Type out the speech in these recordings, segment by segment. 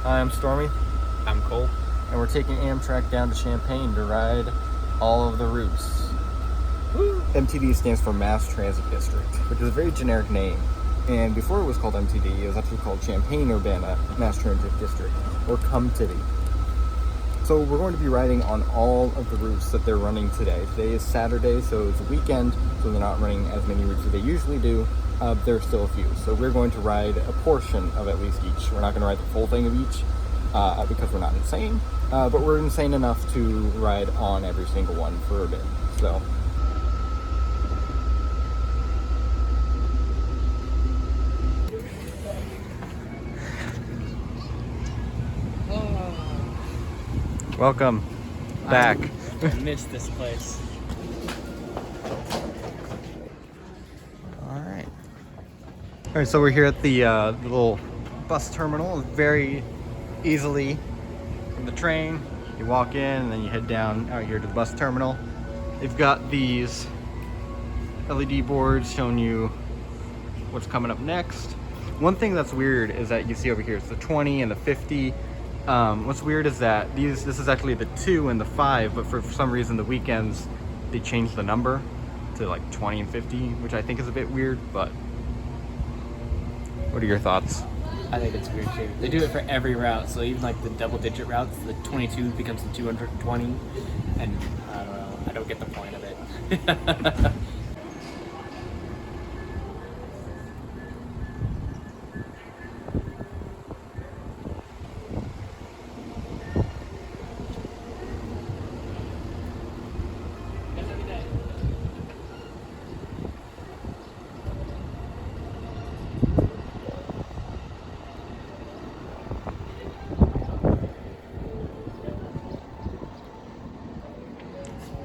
I'm Stormy, I'm Cole. and we're taking Amtrak down to Champaign to ride all of the routes. Woo. MTD stands for Mass Transit District, which is a very generic name. And before it was called MTD, it was actually called Champaign-Urbana Mass Transit District, or CUMTD. So we're going to be riding on all of the routes that they're running today. Today is Saturday, so it's a weekend, so they're not running as many routes as they usually do. There's still a few. So we're going to ride a portion of at least each. We're not going to ride the full thing of each because we're not insane, but we're insane enough to ride on every single one for a bit. So. Welcome back. I missed this place. All right, so we're here at the little bus terminal. Very easily from the train, you walk in and then you head down out here to the bus terminal. They've got these LED boards showing you what's coming up next. One thing that's weird is that you see over here, it's the 20 and the 50. What's weird is that this is actually the 2 and the 5, but for some reason the weekends they changed the number to like 20 and 50, which I think is a bit weird, but what are your thoughts? I think it's weird too. They do it for every route, so even like the double-digit routes, the 22 becomes the 220, and I don't know. I don't get the point of it.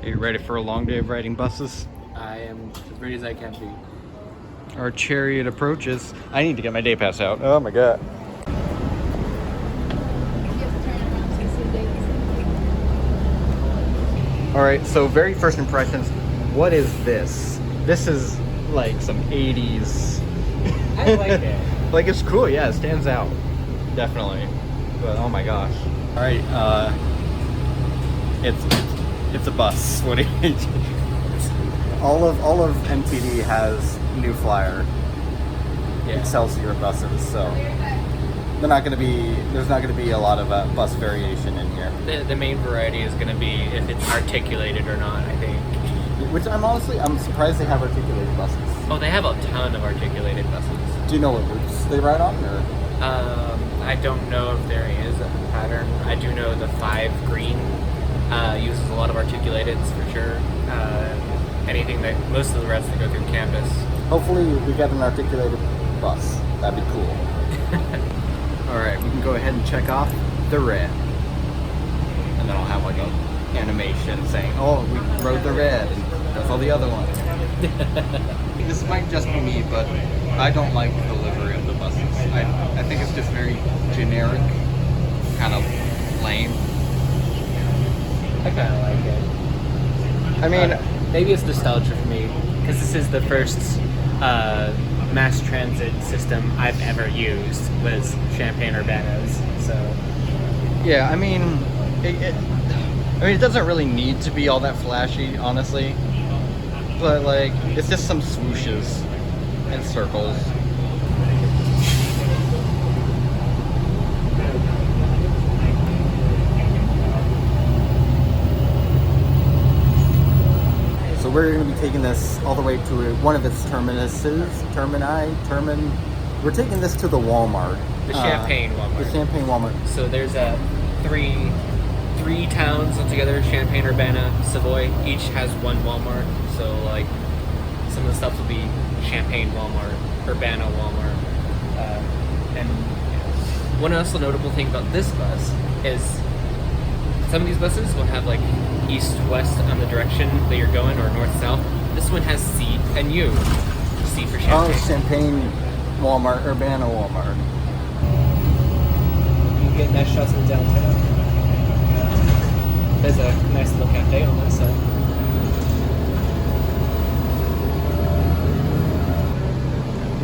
Are you ready for a long day of riding buses? I am as ready as I can be. Our chariot approaches. I need to get my day pass out. Oh my god. Alright, so very first impressions, what is this? This is like some 80s. I like it. Like, it's cool, yeah, it stands out. Definitely. But oh my gosh. Alright, it's a bus. What do you all of MTD has New Flyer, Excelsior buses, so there's not going to be a lot of bus variation in here. The main variety is going to be if it's articulated or not, I think. Which I'm surprised they have articulated buses. Oh, they have a ton of articulated buses. Do you know what routes they ride on, or? I don't know if there is a pattern. I do know the 5 green uses a lot of articulateds for sure. Most of the routes that go through campus. Hopefully we get an articulated bus. That'd be cool. Alright, we can go ahead and check off the red. And then I'll have like a animation saying, oh, we rode the red, and that's all the other ones. This might just be me, but I don't like the livery of the buses. I think it's just very generic, kind of lame. I kind of like it. I mean, maybe it's nostalgia for me, because this is the first mass transit system I've ever used was Champaign-Urbana's, so. Yeah, I mean, it doesn't really need to be all that flashy, honestly. But like, it's just some swooshes and circles. So we're going to be taking this all the way to one of its terminuses. We're taking this to the Walmart. The Champaign Walmart. The Champaign Walmart. So there's three towns altogether, Champaign, Urbana, Savoy. Each has one Walmart. So like some of the stuff will be Champaign Walmart, Urbana Walmart. And one also notable thing about this bus is some of these buses will have like east-west on the direction that you're going, or north-south. This one has C and U. C for Champaign. Oh, Champaign Walmart, Urbana Walmart. You can get nice shots in the downtown. There's a nice little cafe on that side.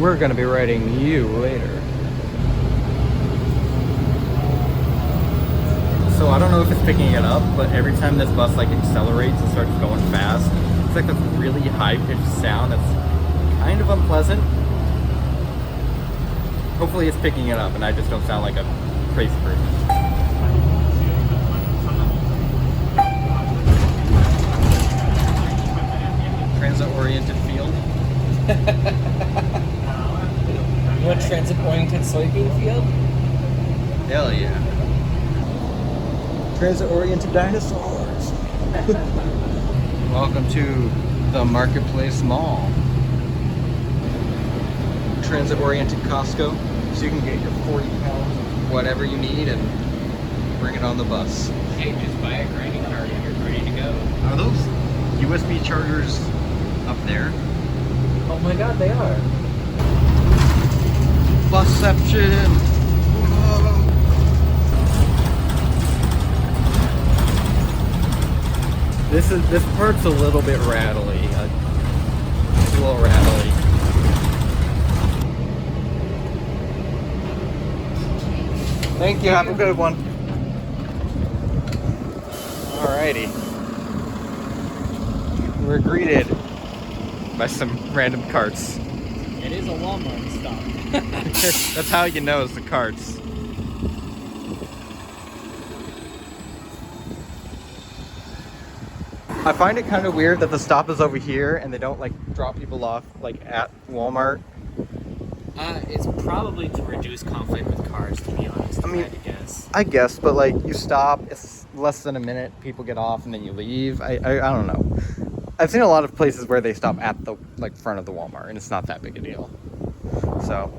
We're going to be riding you later. it's picking it up, but every time this bus like accelerates and starts going fast, it's like a really high-pitched sound that's kind of unpleasant. Hopefully it's picking it up and I just don't sound like a crazy person. Transit-oriented field. What transit-oriented soybean field? Hell yeah. Transit-oriented dinosaurs. Welcome to the Marketplace Mall. Transit-oriented Costco, so you can get your 40 pounds of whatever you need and bring it on the bus. Hey, just buy a granny card and you're ready to go. Are those USB chargers up there? Oh my god, they are. Busception! Whoa. This part's a little bit rattly. It's a little rattly. Thank you. Have a good one. Alrighty. We're greeted by some random carts. It is a Walmart stop. That's how you know it's the carts. I find it kind of weird that the stop is over here and they don't like drop people off like at Walmart. It's probably to reduce conflict with cars, to be honest. I mean, I guess. I guess, but like you stop, it's less than a minute, people get off and then you leave. I don't know. I've seen a lot of places where they stop at the like front of the Walmart and it's not that big a deal. So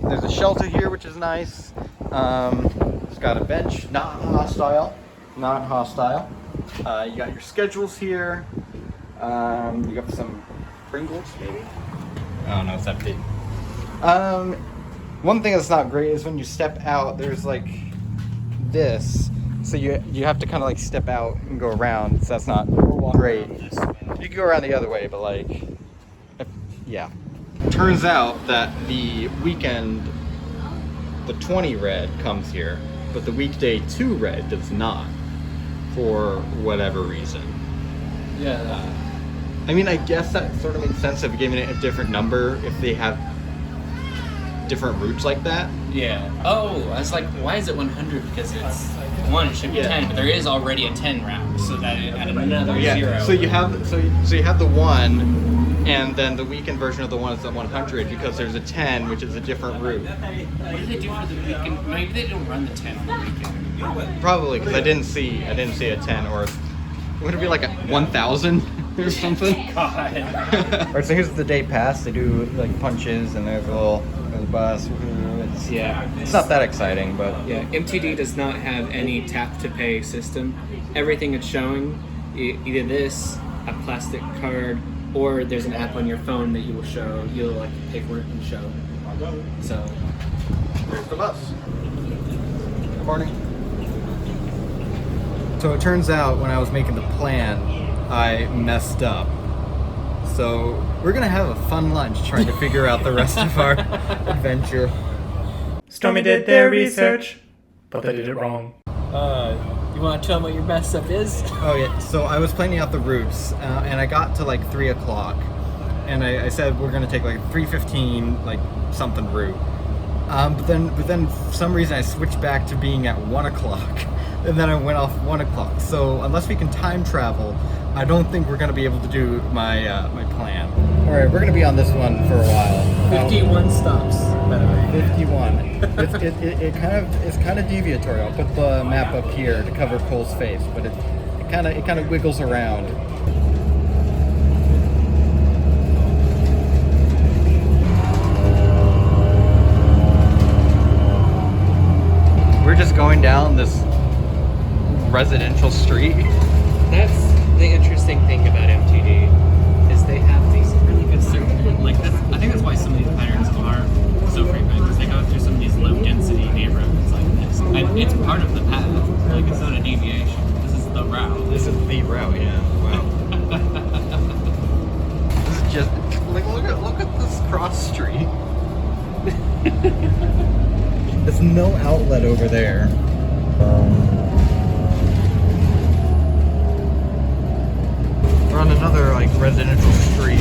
there's a shelter here, which is nice. It's got a bench, not hostile. Not hostile. You got your schedules here. You got some Pringles, maybe? Oh no, it's empty. One thing that's not great is when you step out, there's like this. So you have to kind of like step out and go around. So that's not great. You can go around the other way, but like, yeah. Turns out that the weekend, the 20 red comes here, but the weekday 2 red does not, for whatever reason. Yeah. I mean, I guess that sort of makes sense of giving it a different number if they have different routes like that. Yeah. Oh, I was like, why is it 100? Because it's 1, it should be 10, but there is already a 10 route, so that it added another 0. So you have so you have the 1, and then the weekend version of the 1 is the 100 because there's a 10, which is a different route. What did they do for the weekend? Maybe they don't run the 10 on the weekend. Probably because I didn't see a 10, or would it be like a 1,000 or something? God. Alright, so here's the day pass. They do like punches, and there's a bus. It's not that exciting, but Yeah, MTD does not have any tap to pay system. Everything it's showing, either this, a plastic card, or there's an app on your phone that you'll like pay for it and show. So there's the bus. Good morning. So it turns out when I was making the plan, I messed up. So we're gonna have a fun lunch trying to figure out the rest of our adventure. Stormy did their research, but they did it wrong. you want to tell them what your best stuff is? Oh yeah, so I was planning out the routes, and I got to like 3 o'clock, and I said we're gonna take like 3:15, like something route. But then for some reason I switched back to being at 1 o'clock, and then I went off 1 o'clock. So unless we can time travel, I don't think we're gonna be able to do my my plan. All right, we're gonna be on this one for a while. 51 stops, by the way. 51. It's kind of deviatory. I'll put the map up here to cover Cole's face, but it kind of wiggles around. We're just going down this residential street. That's the interesting thing about MTD, is they have these really good like I think that's why some of these patterns are so frequent, because they go through some of these low density neighborhoods like this. And it's part of the path, like it's not a deviation. This is the route. This is the route, yeah. Wow. This is just like look at this cross street. There's no outlet over there. on another like residential street.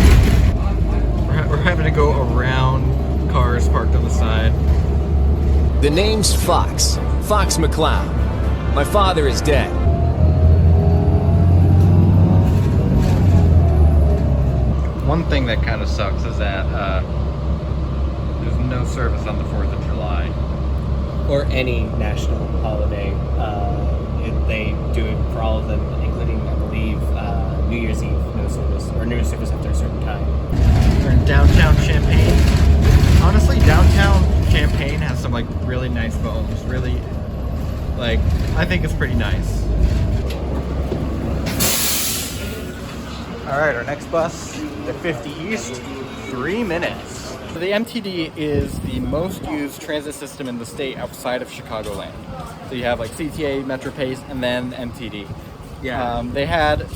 We're having to go around cars parked on the side. The name's Fox. Fox McCloud. My father is dead. One thing that kind of sucks is that there's no service on the 4th of July. Or any national holiday. They do it for all of them, including, I believe, New Year's Eve, no service, or no service after a certain time. We're in downtown Champaign. Honestly, downtown Champaign has some like really nice homes. Really, like, I think it's pretty nice. Alright, our next bus at 50 East, 3 minutes. So the MTD is the most used transit system in the state outside of Chicagoland. So you have like CTA, MetroPace, and then MTD. Yeah. They had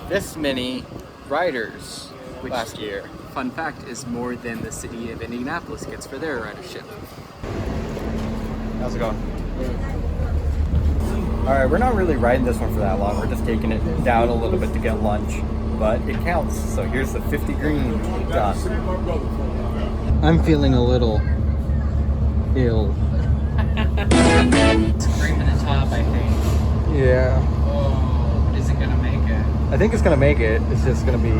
this many riders last year. Fun fact, is more than the city of Indianapolis gets for their ridership. How's it going? Alright, we're not really riding this one for that long. We're just taking it down a little bit to get lunch. But it counts. So here's the 50 green done. I'm feeling a little ill. Scream to the top, I think. Yeah. Oh, is it gonna make it? I think it's gonna make it. It's just gonna be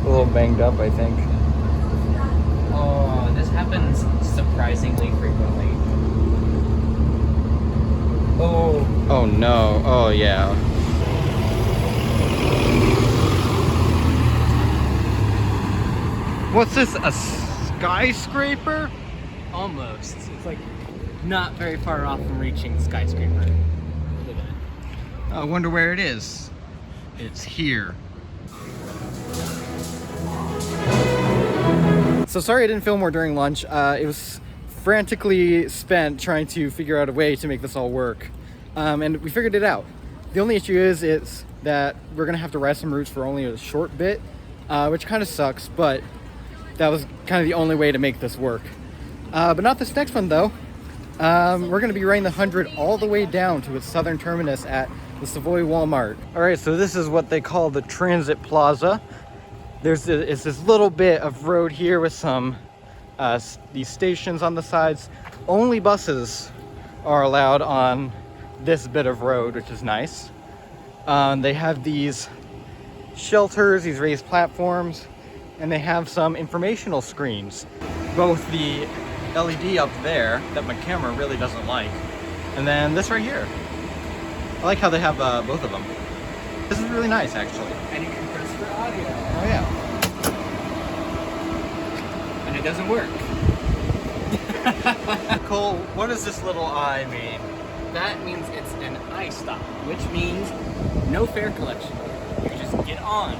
a little banged up, I think. Oh, this happens surprisingly frequently. Oh. Oh no. Oh yeah. What's this? A skyscraper? Almost. It's like not very far off from reaching the skyscraper. Look at it. I wonder where it is. It's here. So sorry I didn't film more during lunch. It was frantically spent trying to figure out a way to make this all work. And we figured it out. The only issue is that we're gonna have to ride some routes for only a short bit, which kind of sucks, but that was kind of the only way to make this work. But not this next one though. We're gonna be riding the 100 all the way down to its southern terminus at the Savoy Walmart. All right, so this is what they call the Transit Plaza. It's this little bit of road here with some these stations on the sides. Only buses are allowed on this bit of road, which is nice. They have these shelters, these raised platforms, and they have some informational screens. Both the LED up there that my camera really doesn't like, and then this right here. I like how they have both of them. This is really nice, actually. And you can press for audio. Oh yeah. And it doesn't work. Cole, what does this little I mean? That means it's an I stop, which means no fare collection. You just get on.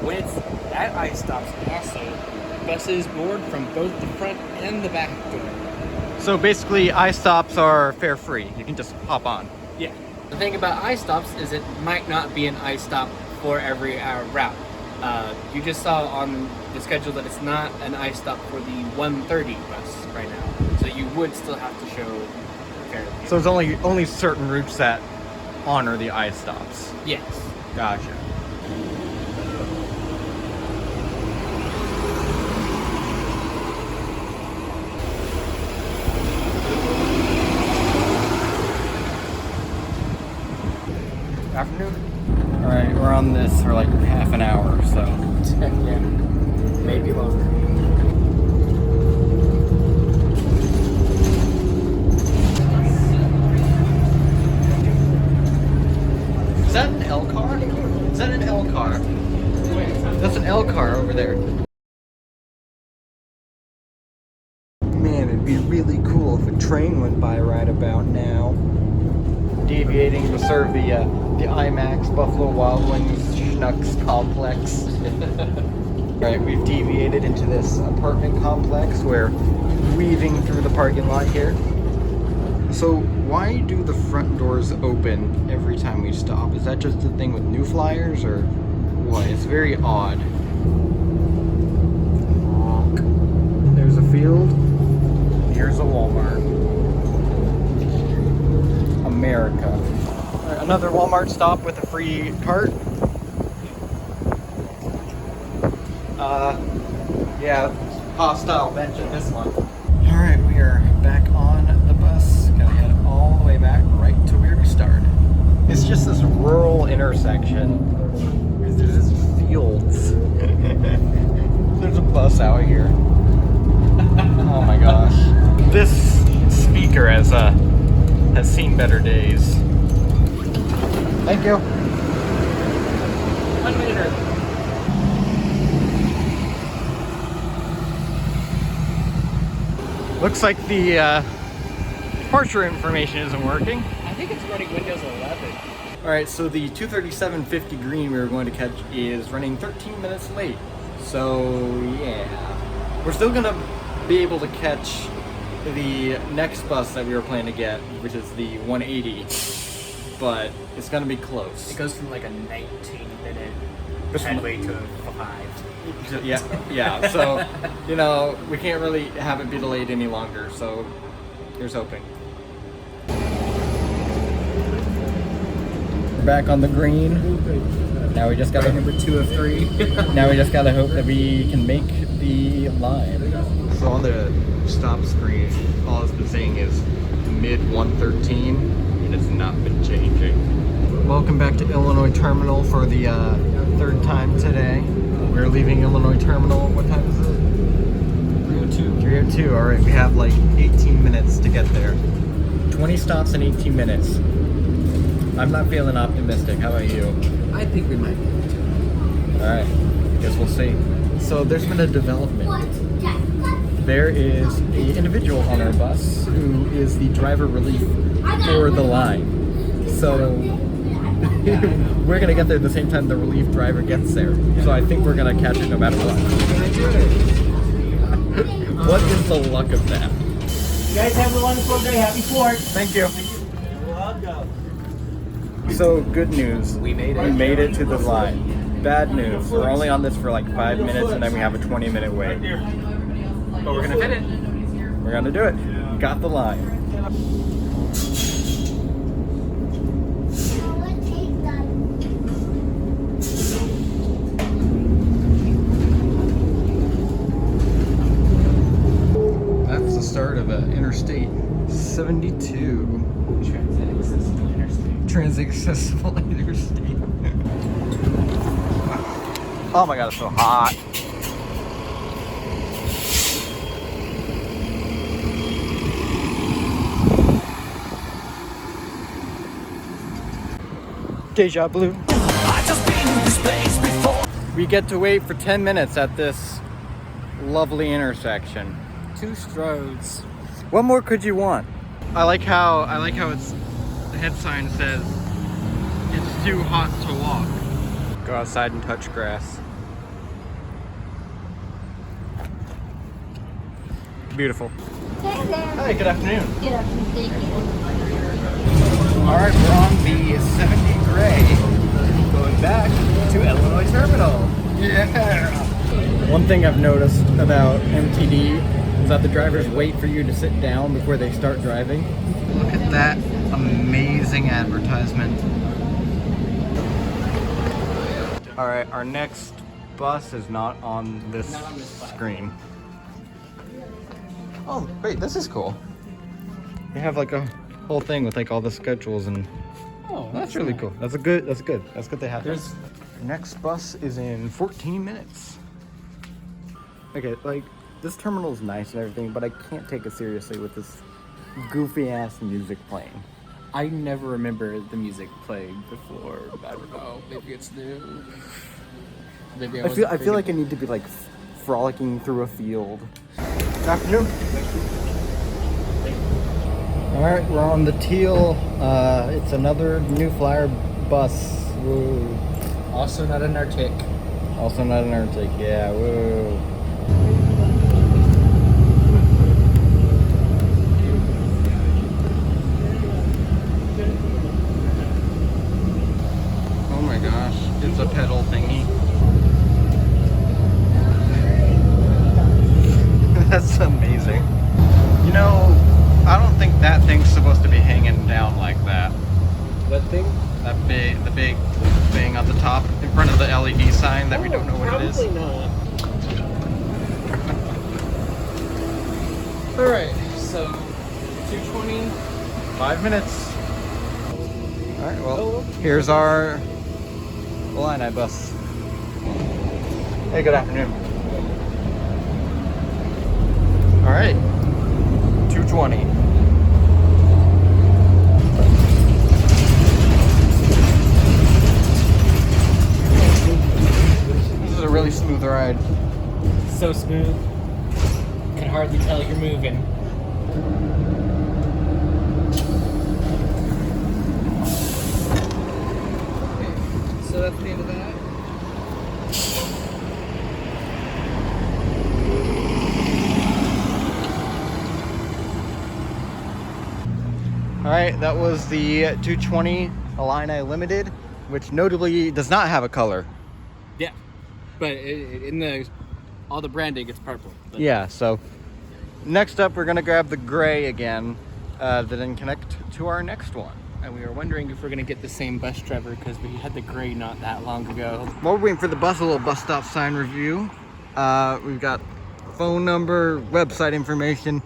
When it's at I stops, also buses board from both the front and the back door. So basically, I stops are fare free. You can just hop on. Yeah. The thing about I stops is it might not be an I stop for every route. You just saw on the schedule that it's not an I stop for the 130 bus right now. So you would still have to show fare. So it's only certain routes that honor the I stops. Yes. Gotcha. Afternoon. All right, we're on this for like half an hour or so. Yeah. Maybe longer. Is that an L car? Is that an L car? That's an L car over there. Man, it'd be really cool if a train went by right about now. Deviating to serve the IMAX Buffalo Wild Wings Schnucks complex. Alright, we've deviated into this apartment complex. We're weaving through the parking lot here. So why do the front doors open every time we stop? Is that just the thing with new flyers or what? It's very odd. There's a field. Here's a Walmart. America. All right, Another Walmart stop with a free cart. Yeah, hostile mention this one. All right, we are back on the bus. Gonna head all the way back right to where we started. It's just this rural intersection. There's just fields. There's a bus out here. Oh my gosh. This speaker has seen better days. Thank you. 1 minute early. Looks like the departure information isn't working. I think it's running Windows 11. All right, so the 237.50 green we were going to catch is running 13 minutes late. So yeah, we're still gonna be able to catch the next bus that we were planning to get, which is the 180, but it's gonna be close. It goes from like a 19-minute This one- headway to a 5. Yeah. So, you know, we can't really have it be delayed any longer. So, here's hoping. Back on the green. Now we just got Number 2 of 3. Now we just gotta hope that we can make the line. So on the stop screen, all it's been saying is mid 113. It has not been changing. Welcome back to Illinois Terminal for the third time today. We're leaving Illinois Terminal. What time is it? 3:02. 3:02. All right, we have like 18 minutes to get there. 20 stops in 18 minutes. I'm not feeling optimistic. How about you? I think we might. All right, guess we'll see. So there's been a development. There is an individual on our bus who is the driver relief for the line. So we're gonna get there at the same time the relief driver gets there. So I think we're gonna catch it no matter what. What is the luck of that? You guys have a wonderful day. Happy 4th. Thank you. You're welcome. So good news. We made it. We made it to the line. Bad news. We're only on this for like 5 minutes and then we have a 20-minute wait. But we're gonna fit it. We're gonna do it. Got the line. That's the start of Interstate 72. Transit accessible interstate. Oh my god, it's so hot. Deja blue. We get to wait for 10 minutes at this lovely intersection. 2 stroads. What more could you want? I like how it's the head sign says it's too hot to walk. Go outside and touch grass. Beautiful. Hi, good afternoon. Good afternoon, thank you. All right, we're on the 70 gray, going back to Illinois Terminal. Yeah. One thing I've noticed about MTD is that the drivers wait for you to sit down before they start driving. Look at that amazing advertisement. All right, our next bus is not on this screen. Oh, wait, this is cool. They have like a whole thing with like all the schedules and that's really cool. That's good they have. There's next bus is in 14 minutes. Okay, like this terminal is nice and everything, but I can't take it seriously with this goofy ass music playing. I never remember the music playing before. I don't know. Maybe it's new. Maybe I feel like I need to be like frolicking through a field. Good afternoon. All right, we're on the teal. It's another New Flyer bus. Woo. Also not an Arctic. Also not an Arctic. Yeah. Woo. Oh my gosh, it's a pedal thingy. That's amazing. You know, I don't think that thing's supposed to be hanging down like that. That thing? the big thing on the top in front of the LED sign that we don't know what it is. Not. All right, so 2:20. 5 minutes. All right, well, here's our Illini bus. Hey, good afternoon. All right, 2:20. This is a really smooth ride. So smooth. Can hardly tell you're moving. So that's the end of that. All right, that was the 220 Illini Limited, which notably does not have a color. Yeah, but in the all the branding, it's purple. But Yeah, so next up we're gonna grab the gray again, then connect to our next one. And we were wondering if we're gonna get the same bus driver because we had the gray not that long ago. While we're waiting for the bus, a little bus stop sign review. We've got phone number, website information,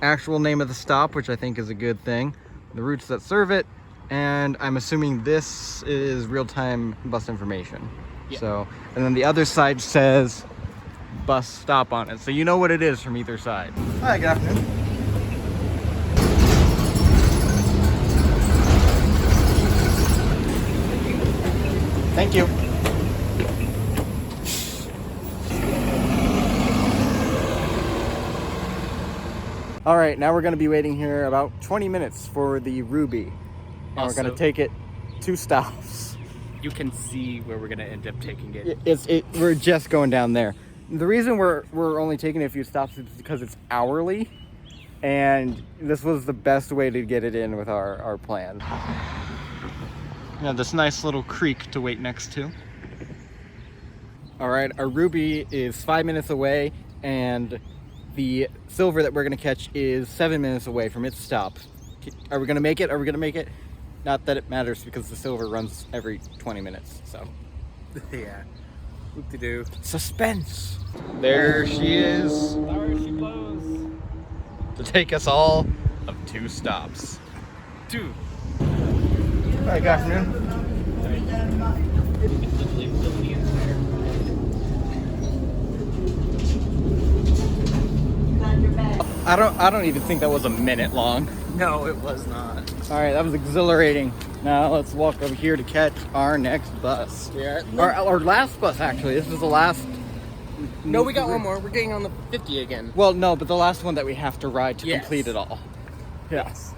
actual name of the stop, which I think is a good thing, the routes that serve it, and I'm assuming this is real-time bus information. Yeah. So, and then the other side says bus stop on it, so you know what it is from either side. Hi, good afternoon. Thank you. All right, now we're going to be waiting here about 20 minutes for the Ruby. And we're going to Also- take it 2 stops. You can see where we're gonna end up taking it. We're just going down there. The reason we're only taking a few stops is because it's hourly, and this was the best way to get it in with our plan. We have this nice little creek to wait next to. All right, our Ruby is 5 minutes away, and the Silver that we're gonna catch is 7 minutes away from its stop. Are we gonna make it? Are we gonna make it? Not that it matters because the Silver runs every 20 minutes, so. Yeah. Whoop-de-doo. Suspense. There she is There she blows. to take us all of 2 stops. 2. Hi, good afternoon. I don't even think that was a minute long. No, it was not. All right, that was exhilarating. Now let's walk over here to catch our next bus. Yeah. Our last bus, actually. This is the last. No, we got one more. We're getting on the 50 again. Well, no, but the last one that we have to ride to Yes. complete it all. Yes.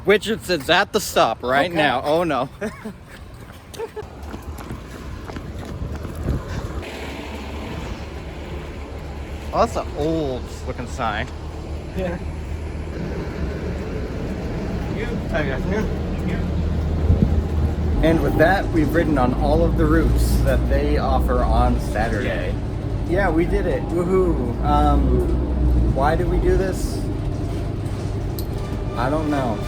Which it's at the stop right now. Oh no. Oh, that's an old looking sign. Yeah. Hi, good afternoon. And with that, we've ridden on all of the routes that they offer on Saturday. Yeah, we did it. Woohoo. Why did we do this? I don't know.